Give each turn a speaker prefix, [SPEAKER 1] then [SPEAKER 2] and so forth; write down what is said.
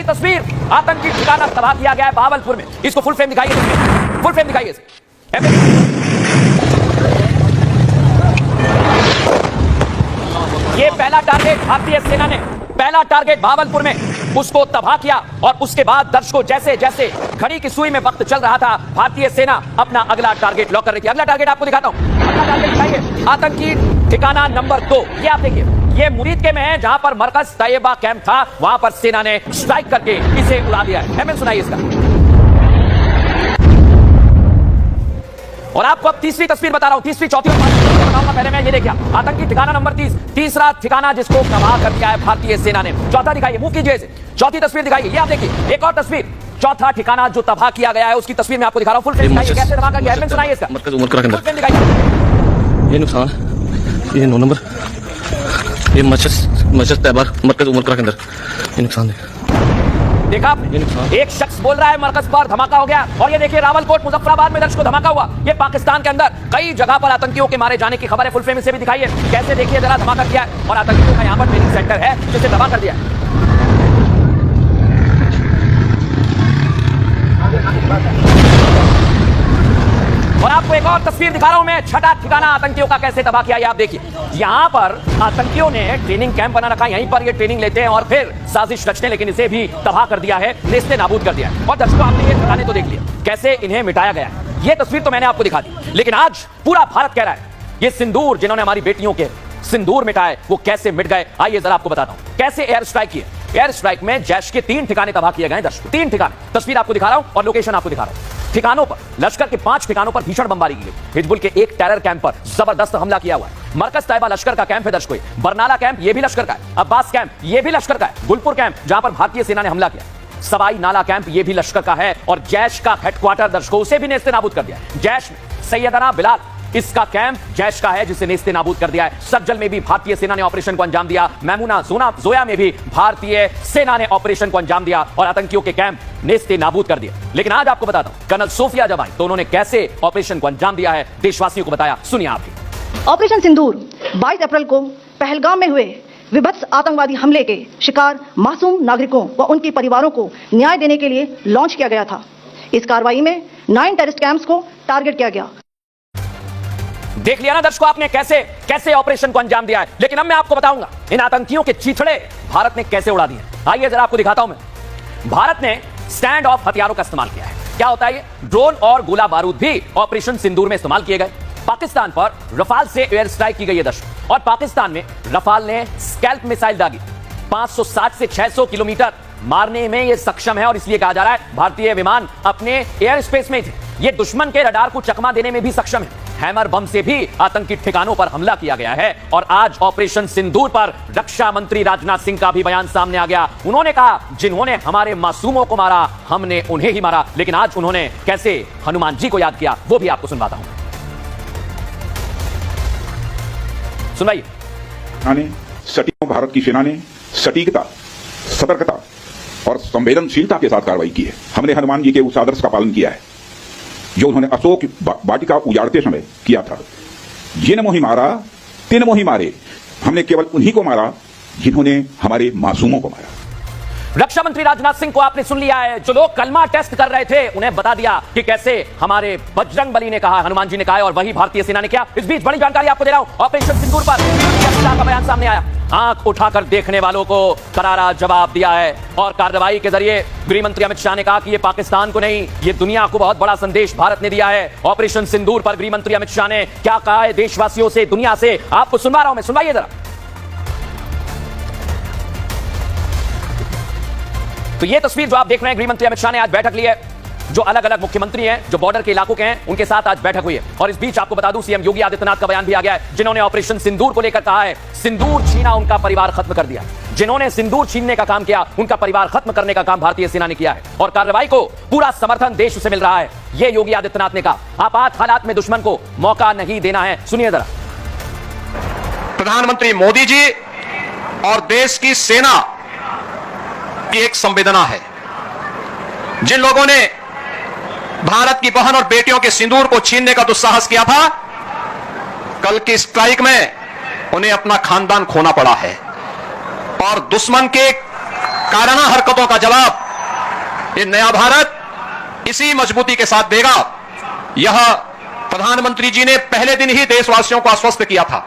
[SPEAKER 1] तस्वीर, आतंकी ठिकाना तबाह किया गया है बहावलपुर में। इसको फुल फ्रेम दिखाइए, फुल फ्रेम दिखाइए। ये पहला टारगेट भारतीय सेना ने, पहला टारगेट बहावलपुर में उसको तबाह किया और उसके बाद दर्शकों जैसे जैसे घड़ी की सुई में वक्त चल रहा था, भारतीय सेना अपना अगला टारगेट लॉक कर रही थी। अगला टारगेट आपको दिखाता हूं, अगला टारगेट दिखाइए, आतंकी ठिकाना नंबर 2। ये आप देखिए, ये मुरीद के में है जहां पर मरकज तैयबा कैंप था, वहां पर सेना ने स्ट्राइक करके इसे उड़ा दिया है। एमएन सुनाइए इसका। और आपको अब तीसरी तस्वीर बता रहा हूं, तीसरी चौथी और पांचवी बताऊंगा। पहले मैं ये देखिए, आतंकी ठिकाना नंबर 30, तीसरा ठिकाना जिसको तबाह कर दिया है भारतीय सेना ने। चौथा दिखाइए, मुंह कीजिए इसे, चौथी तस्वीर दिखाइए। ये आप देखिए, एक और तस्वीर, चौथा ठिकाना जो तबाह किया गया है उसकी तस्वीर मैं आपको दिखा रहा हूं। फुल फ्रेम दिखाइए, कैसे तबाह किया है, सुनाइए इसका। फुल फ्रेम दिखाइए।
[SPEAKER 2] ये नुकसान, ये 9 नंबर, ये मस्जिद तैयबा मरकज उमर के अंदर ये नुकसान है।
[SPEAKER 1] देखा आपने, एक शख्स बोल रहा है मरकज पर धमाका हो गया, और ये देखिए रावलकोट मुजफ्फराबाद में दर्शकों धमाका हुआ। ये पाकिस्तान के अंदर कई जगह पर आतंकियों के मारे जाने की खबर है। फुल फ्रेम से भी दिखाइए, कैसे देखिए जरा धमाका किया है, और आतंकियों का यहाँ पर ट्रेनिंग सेंटर है जिसे तबाह कर दिया है। और आपको एक और तस्वीर दिखा रहा हूं मैं, छठा ठिकाना आतंकियों का कैसे तबाह किया, आप देखिए। यहां पर आतंकियों ने ट्रेनिंग कैंप बना रखा, यहीं पर ये ट्रेनिंग लेते हैं और फिर साजिश रचते हैं, लेकिन इसे भी तबाह कर दिया है, नेस्ते नाबूद कर दिया है। और दर्शकों आपने ये ठिकाने तो देख लिया कैसे इन्हें मिटाया गया है। ये तस्वीर तो मैंने आपको दिखा दी, लेकिन आज पूरा भारत कह रहा है ये सिंदूर जिन्होंने हमारी बेटियों के सिंदूर मिटाए वो कैसे मिट गए। आइए जरा आपको बताता हूं कैसे एयर स्ट्राइक किए। एयर स्ट्राइक में जैश के 3 ठिकाने तबाह किए गए दर्शकों, 3 ठिकाने। तस्वीर आपको दिखा रहा हूं और लोकेशन आपको दिखा रहा हूं। ठिकानों पर, लश्कर के 5 ठिकानों पर भीषण बमबारी की गई। हिजबुल के एक टेरर कैंप पर जबरदस्त हमला किया हुआ है। मरकज तैयबा लश्कर का कैंप है दर्शकों, बरनाला कैंप ये भी लश्कर का है, अब्बास कैंप ये भी लश्कर का है, गुलपुर कैंप जहां पर भारतीय सेना ने हमला किया, सवाई नाला कैंप ये भी लश्कर का है, और जैश का हेडक्वार्टर दर्शकों उसे भी नेस्ते नाबूद कर दिया। जैश सैयदना बिलाल इसका कैंप जैश का है जिसे नेस्ते नाबूद कर दिया है। सज्जल में भी भारतीय सेना ने ऑपरेशन को अंजाम दिया, मैमूना जोया में भी भारतीय सेना ने ऑपरेशन को अंजाम दिया और आतंकियों के कैंप नेस्ते नाबूद कर दिया। लेकिन आज आपको बताता हूं कर्नल सोफिया जब आई तो उन्होंने कैसे ऑपरेशन को अंजाम दिया है, देशवासियों को बताया, सुनिए आप भी।
[SPEAKER 3] ऑपरेशन सिंदूर 22 अप्रैल को पहलगाम में हुए विभत्स आतंकवादी हमले के शिकार मासूम नागरिकों व उनके परिवारों को न्याय देने के लिए लॉन्च किया गया था। इस कार्रवाई में 9 टेररिस्ट कैंप्स को टारगेट किया गया।
[SPEAKER 1] देख लिया ना दर्शकों आपने कैसे कैसे ऑपरेशन को अंजाम दिया है। लेकिन अब मैं आपको बताऊंगा इन आतंकियों के चीथड़े भारत ने कैसे उड़ा दिए। आइए जरा आपको दिखाता हूं मैं। भारत ने स्टैंड ऑफ हथियारों का इस्तेमाल किया है। क्या होता है ये? ड्रोन और गोला बारूद भी ऑपरेशन सिंदूर में इस्तेमाल किए गए। पाकिस्तान पर रफाल से एयर स्ट्राइक की गई है दर्शकों, और पाकिस्तान में रफाल ने स्कैल्प मिसाइल दागी 560 से 600 किलोमीटर मारने में ये सक्षम है, और इसलिए कहा जा रहा है भारतीय विमान अपने एयर स्पेस में थे। ये दुश्मन के रडार को चकमा देने में भी सक्षम है। हैमर बम से भी आतंकी ठिकानों पर हमला किया गया है। और आज ऑपरेशन सिंदूर पर रक्षा मंत्री राजनाथ सिंह का भी बयान सामने आ गया। उन्होंने कहा जिन्होंने हमारे मासूमों को मारा हमने उन्हें ही मारा। लेकिन आज उन्होंने कैसे हनुमान जी को याद किया वो भी आपको सुनवाता हूं, सुनाइए।
[SPEAKER 4] सटीक भारत की सेना ने सटीकता, सतर्कता और संवेदनशीलता के साथ कार्रवाई की है। हमने हनुमान जी के उस आदर्श का पालन किया है जो उन्होंने अशोक वाटिका उजाड़ते समय किया था। जिन मोहि मारा तिन मोहि मारे, हमने केवल उन्हीं को मारा जिन्होंने हमारे मासूमों को मारा।
[SPEAKER 1] रक्षा मंत्री राजनाथ सिंह को आपने सुन लिया है। जो लोग कलमा टेस्ट कर रहे थे उन्हें बता दिया कि कैसे हमारे बजरंग बली ने कहा, हनुमान जी ने कहा, और वही भारतीय सेना ने किया। इस बीच बड़ी जानकारी आपको दे रहा हूं। ऑपरेशन सिंदूर पर का बयान सामने आया। आंख उठाकर देखने वालों को करारा जवाब दिया है, और कार्रवाई के जरिए गृह मंत्री अमित शाह ने कहा कि ये पाकिस्तान को नहीं, ये दुनिया को बहुत बड़ा संदेश भारत ने दिया है। ऑपरेशन सिंदूर पर गृह मंत्री अमित शाह ने क्या कहा है देशवासियों से, दुनिया से, आपको सुनवा रहा हूं मैं, सुनवाइए जरा। तो ये तस्वीर जो आप देख रहे हैं, गृह मंत्री अमित शाह ने आज बैठक ली है। जो अलग अलग मुख्यमंत्री हैं जो बॉर्डर के इलाकों के हैं उनके साथ आज बैठक हुई है। और इस बीच आपको बता दूं सीएम योगी आदित्यनाथ का बयान भी आ गया है, जिन्होंने ऑपरेशन सिंदूर को लेकर कहा है सिंदूर छीना उनका परिवार खत्म कर दिया। जिन्होंने सिंदूर छीनने का काम किया उनका परिवार खत्म करने का काम भारतीय सेना ने किया है, और कार्रवाई को पूरा समर्थन देश से मिल रहा है। यह योगी आदित्यनाथ ने कहा। आपात हालात में दुश्मन को मौका नहीं देना है, सुनिए जरा।
[SPEAKER 5] प्रधानमंत्री मोदी जी और देश की सेना की एक संवेदना है। जिन लोगों ने भारत की बहन और बेटियों के सिंदूर को छीनने का दुस्साहस किया था, कल की स्ट्राइक में उन्हें अपना खानदान खोना पड़ा है। और दुश्मन के कायराना हरकतों का जवाब ये नया भारत इसी मजबूती के साथ देगा। यह प्रधानमंत्री जी ने पहले दिन ही देशवासियों को आश्वस्त किया था।